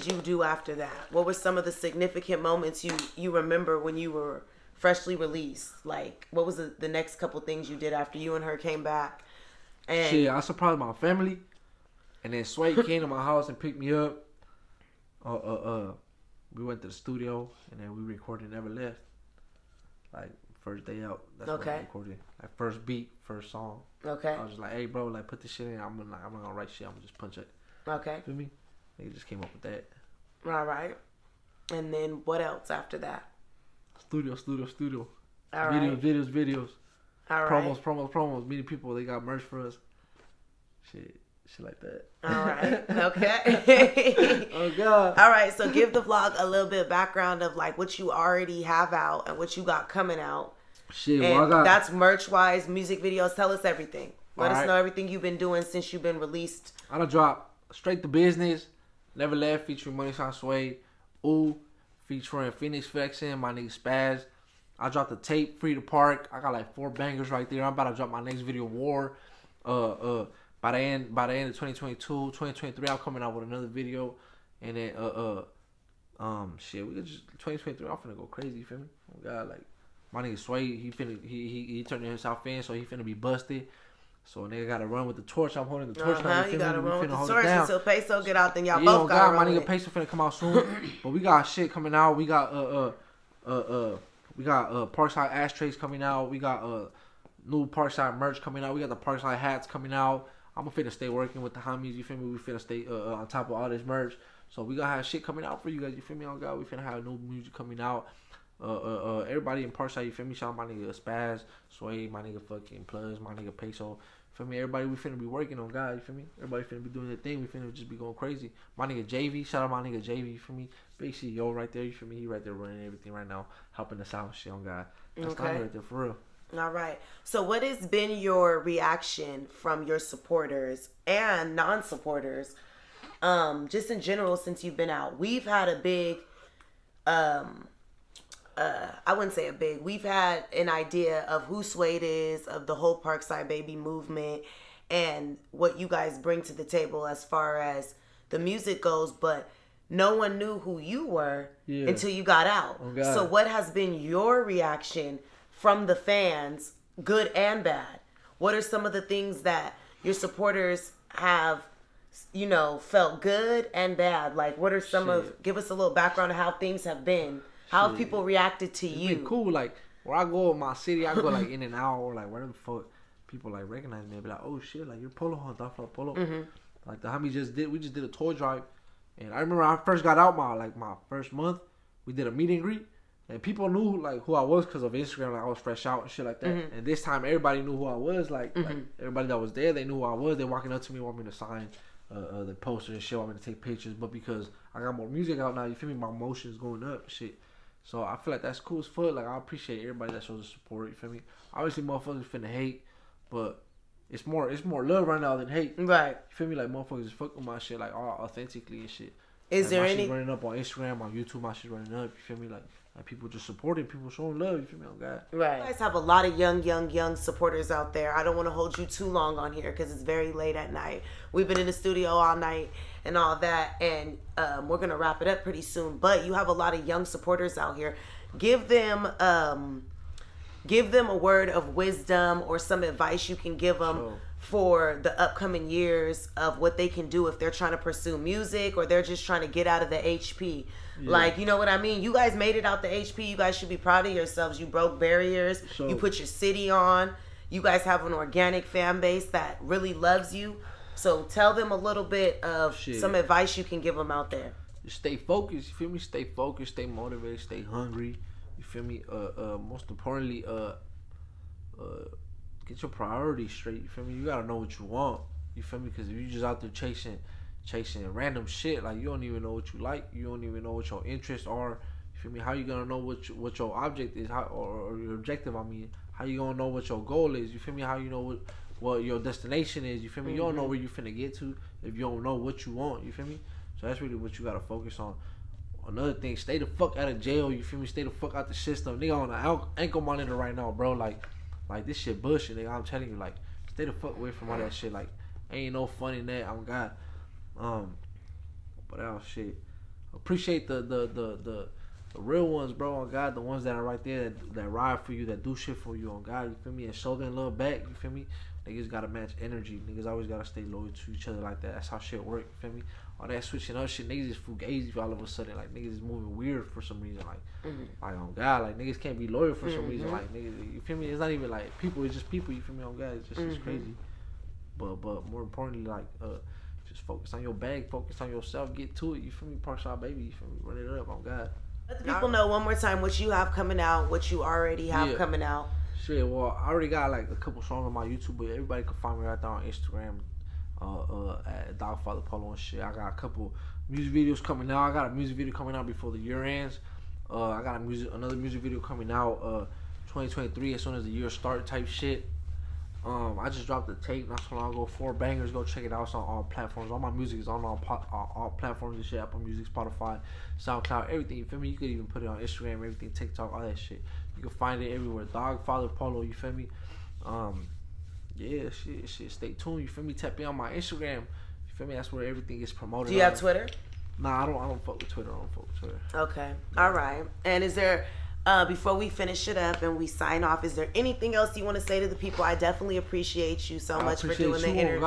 you do after that? What were some of the significant moments you remember when you were freshly released? Like, what was the next couple things you did after you and her came back? And shit, I surprised my family, and then Sway came to my house and picked me up. We went to the studio and then we recorded Never Left. Like, first day out. That's what I recorded. Like, first beat, first song. Okay. I was just like, hey, bro, like, put this shit in. I'm not gonna write shit. I'm gonna just punch it. Okay. Feel me? They just came up with that. All right. And then what else after that? Studio. All right. Videos. All right. Promos. Meeting people. They got merch for us. Shit like that. All right. Okay. Oh, God. All right. So give the vlog a little bit of background of, like, what you already have out and what you got coming out. Shit, and well, I got... that's merch-wise, music videos. Tell us everything. Let us know everything you've been doing since you've been released. I'm going to drop Straight to Business, Never Left, featuring Money Sign Sway, Ooh, featuring Phoenix Flexin', my nigga Spaz. I dropped the tape, Free to Park. I got like 4 bangers right there. I'm about to drop my next video, War. By the end of 2022, 2023, I'm coming out with another video. And then shit, we could just 2023, I'm finna go crazy, you feel me? Oh God, like, my nigga Sway, he turned himself in, so he finna be busted. So nigga gotta run with the torch. I'm holding the torch now. You gotta run with the torch until Peso get out. Then y'all both gotta run. My nigga Peso finna come out soon. But we got shit coming out. We got Parkside ashtrays coming out. We got new Parkside merch coming out. We got the Parkside hats coming out. I'm finna stay working with the homies. You feel me? We finna stay on top of all this merch. So we gonna have shit coming out for you guys. You feel me? Oh God, we finna have new music coming out. Everybody in Parkside, you feel me? Shout out my nigga Spaz, Sway, my nigga fucking Plugs, my nigga Peso. Feel me? Everybody we finna be working on, God. You feel me? Everybody finna be doing their thing. We finna just be going crazy. My nigga JV, shout out my nigga JV. You feel me? Big CEO right there. You feel me? He right there running everything right now, helping us out. Shit on God. That's right there for real. All right. So what has been your reaction from your supporters and non-supporters, just in general since you've been out? We've had a big, I wouldn't say a big, we've had an idea of who Suede is, of the whole Parkside Baby movement. and what you guys bring to the table as far as the music goes, but no one knew who you were until you got out. Oh, so what has been your reaction from the fans, good and bad? What are some of the things that your supporters have, you know, felt good and bad? Like, what are some give us a little background of how things have been. How have people reacted to you? Been cool. Like, where I go in my city, I go like in and out, or like wherever the fuck people like recognize me and be like, oh shit, like you're Polo, huh? DoggFatherPoloh. Like the homie we just did a toy drive. And I remember I first got out my first month, we did a meet and greet, and people knew like who I was because of Instagram. Like I was fresh out and shit like that. And this time everybody knew who I was. Like everybody that was there, they knew who I was. They walking up to me, want me to sign the poster and shit, want me to take pictures. But because I got more music out now, you feel me? My emotions going up, and shit. So I feel like that's cool as fuck. Like I appreciate everybody that shows the support. You feel me? Obviously, motherfuckers finna hate, but it's more love right now than hate. Right. You feel me? Like motherfuckers is fucking my shit like all authentically and shit. Is like, there my any shit's running up on Instagram, on YouTube? My shit's running up. You feel me? Like people just supporting, people showing love. You feel me? Oh God. Right. You guys have a lot of young supporters out there. I don't want to hold you too long on here because it's very late at night. We've been in the studio all night and all that, and we're gonna wrap it up pretty soon. But you have a lot of young supporters out here. Give them a word of wisdom or some advice you can give them for the upcoming years of what they can do if they're trying to pursue music or they're just trying to get out of the HP. Like, you know what I mean? You guys made it out the HP. You guys should be proud of yourselves. You broke barriers. You put your city on. You guys have an organic fan base that really loves you. So tell them a little bit of some advice you can give them out there. Just stay focused, you feel me? Stay focused, stay motivated, stay hungry. You feel me? Most importantly, get your priorities straight. You feel me? You gotta know what you want. You feel me? Because if you just out there chasing random shit, like you don't even know what you like, you don't even know what your interests are. You feel me? How you gonna know what your object is, or your objective? I mean, how you gonna know what your goal is? You feel me? How you know what your destination is? You feel me? You don't know where you finna get to if you don't know what you want. You feel me? So that's really what you gotta focus on. Another thing, stay the fuck out of jail. You feel me? Stay the fuck out the system. Nigga on the ankle monitor right now, bro. Like this shit bullshit, nigga. I'm telling you, like, stay the fuck away from all that shit. Like, ain't no fun in that. I'm God. But else shit. Appreciate the real ones, bro. On God, the ones that are right there that ride for you, that do shit for you. On God, you feel me? And show them love back. You feel me? Niggas gotta match energy. Niggas always gotta stay loyal to each other like that. That's how shit work. You feel me? All that switching up shit, niggas is fugazi all of a sudden. Like niggas is moving weird for some reason. Like, like on God, like niggas can't be loyal for some reason. Like niggas, you feel me? It's not even like people. It's just people. You feel me? On God, it's just it's crazy. But more importantly, like just focus on your bag, focus on yourself, get to it. You feel me? Parkside baby. You feel me? Run it up. On God. Let the people know one more time what you have coming out, what you already have coming out. Shit, well, I already got like a couple songs on my YouTube, but everybody can find me right there on Instagram, at DoggFatherPoloh and shit. I got a couple music videos coming out. I got a music video coming out before the year ends. I got another music video coming out 2023 as soon as the year starts type shit. I just dropped the tape not so long ago, 4 bangers. Go check it out. It's on all platforms. All my music is on all platforms and shit. Apple Music, Spotify, SoundCloud, everything. You feel me? You could even put it on Instagram, everything, TikTok, all that shit. You can find it everywhere. DoggFatherPoloh. You feel me? Yeah, shit. Stay tuned. You feel me? Tap in on my Instagram. You feel me? That's where everything gets promoted. Do you have Twitter? Nah, I don't fuck with Twitter. Okay. All right. And is there? Before we finish it up and we sign off, is there anything else you want to say to the people? I definitely appreciate you so much for doing the interview.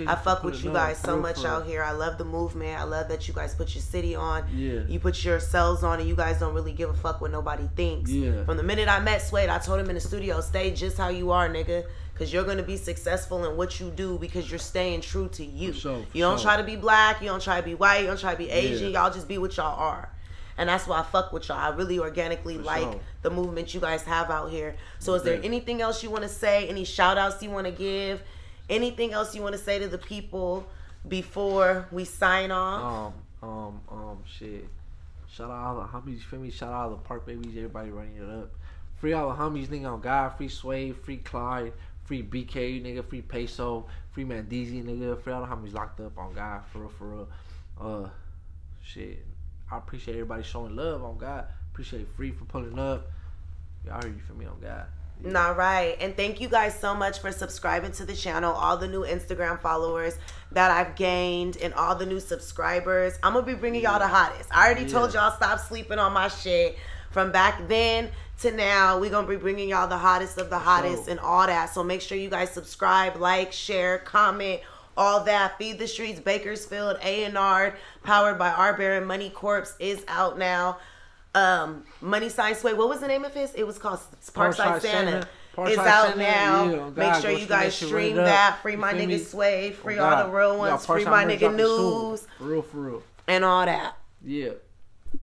I fuck with you guys so much out here. I love the movement. I love that you guys put your city on. Yeah. You put yourselves on, and you guys don't really give a fuck what nobody thinks. Yeah. From the minute I met Suede, I told him in the studio, stay just how you are, nigga. Because you're going to be successful in what you do because you're staying true to you. You don't try to be black. You don't try to be white. You don't try to be Asian. Y'all just be what y'all are. And that's why I fuck with y'all. I really organically like the movement you guys have out here. So is there anything else you want to say? Any shout outs you want to give? Anything else you want to say to the people before we sign off? Shit. Shout out all the homies, you feel me? Shout out all the park babies, everybody running it up. Free all the homies, nigga, on God. Free Sway, free Clyde, free BK, nigga, free Peso, free Mandeezy, nigga. Free all the homies locked up on God, for real. Shit. I appreciate everybody showing love on God. Appreciate Free for pulling up. Y'all heard you, feel me, on God. All right. And thank you guys so much for subscribing to the channel. All the new Instagram followers that I've gained and all the new subscribers. I'm going to be bringing y'all the hottest. I already told y'all stop sleeping on my shit. From back then to now, we're going to be bringing y'all the hottest of the hottest and all that. So make sure you guys subscribe, like, share, comment, all that. Feed the Streets, Bakersfield, A&R, powered by R. Baron Money Corps is out now. Money Sign Sway, what was the name of his? It was called Parkside Santa. It's out now. Yeah, make sure you guys stream that. Free my nigga Sway. Free all the real ones. Free my nigga News. For real. And all that. Yeah.